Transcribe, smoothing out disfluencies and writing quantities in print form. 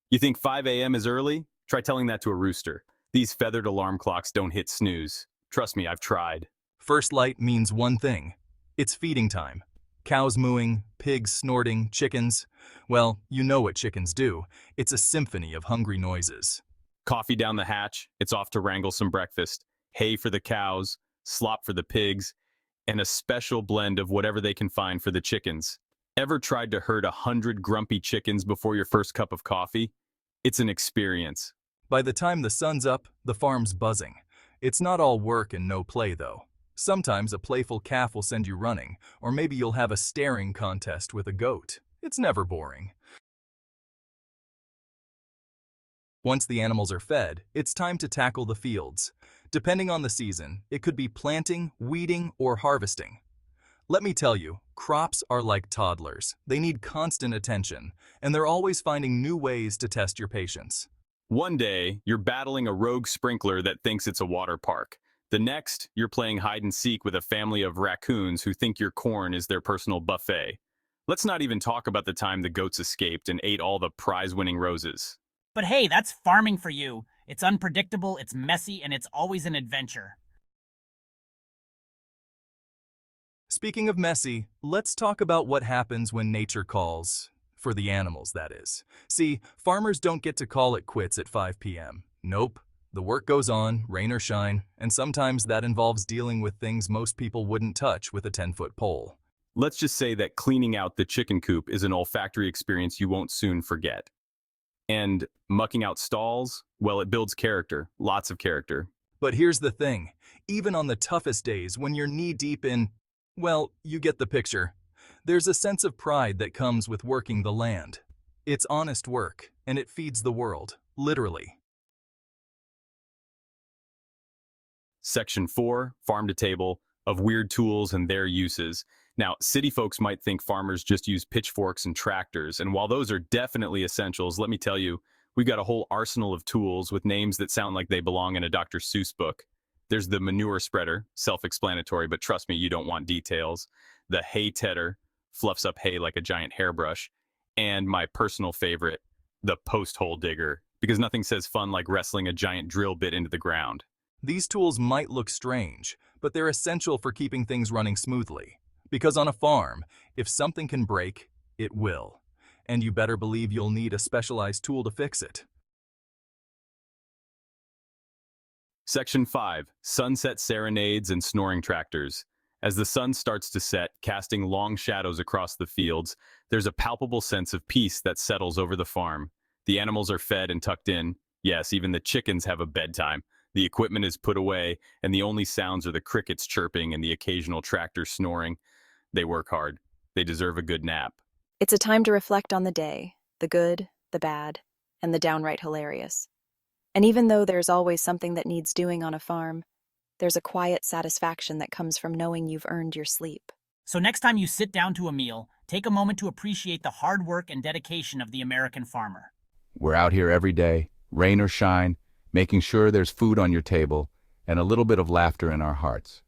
You think 5 a.m. is early? Try telling that to a rooster. These feathered alarm clocks don't hit snooze. Trust me, I've tried. First light means one thing. It's feeding time. Cows mooing, pigs snorting, chickens. Well, you know what chickens do. It's a symphony of hungry noises. Coffee down the hatch, it's off to wrangle some breakfast. Hay for the cows, slop for the pigs, and a special blend of whatever they can find for the chickens. Ever tried to herd 100 grumpy chickens before your first cup of coffee? It's an experience. By the time the sun's up, the farm's buzzing. It's not all work and no play, though. Sometimes a playful calf will send you running, or maybe you'll have a staring contest with a goat. It's never boring. Once the animals are fed, it's time to tackle the fields. Depending on the season, it could be planting, weeding, or harvesting. Let me tell you, crops are like toddlers. They need constant attention, and they're always finding new ways to test your patience. One day, you're battling a rogue sprinkler that thinks it's a water park. The next, you're playing hide and seek with a family of raccoons who think your corn is their personal buffet. Let's not even talk about the time the goats escaped and ate all the prize-winning roses. But hey, that's farming for you. It's unpredictable, it's messy, and it's always an adventure. Speaking of messy, let's talk about what happens when nature calls. For the animals, that is. See, farmers don't get to call it quits at 5 p.m. Nope. The work goes on, rain or shine, and sometimes that involves dealing with things most people wouldn't touch with a 10-foot pole. Let's just say that cleaning out the chicken coop is an olfactory experience you won't soon forget. And mucking out stalls, well, it builds character, lots of character. But here's the thing, even on the toughest days when you're knee-deep in, well, you get the picture. There's a sense of pride that comes with working the land. It's honest work, and it feeds the world, literally. Section 4, Farm to Table, of weird tools and their uses. Now, city folks might think farmers just use pitchforks and tractors, and while those are definitely essentials, let me tell you, we've got a whole arsenal of tools with names that sound like they belong in a Dr. Seuss book. There's the manure spreader, self-explanatory, but trust me, you don't want details. The hay tedder, fluffs up hay like a giant hairbrush. And my personal favorite, the post hole digger, because nothing says fun like wrestling a giant drill bit into the ground. These tools might look strange, but they're essential for keeping things running smoothly. Because on a farm, if something can break, it will. And you better believe you'll need a specialized tool to fix it. Section 5, Sunset Serenades and Snoring Tractors. As the sun starts to set, casting long shadows across the fields, there's a palpable sense of peace that settles over the farm. The animals are fed and tucked in. Yes, even the chickens have a bedtime. The equipment is put away, and the only sounds are the crickets chirping and the occasional tractor snoring. They work hard. They deserve a good nap. It's a time to reflect on the day, the good, the bad, and the downright hilarious. And even though there's always something that needs doing on a farm, there's a quiet satisfaction that comes from knowing you've earned your sleep. So next time you sit down to a meal, take a moment to appreciate the hard work and dedication of the American farmer. We're out here every day, rain or shine, making sure there's food on your table and a little bit of laughter in our hearts.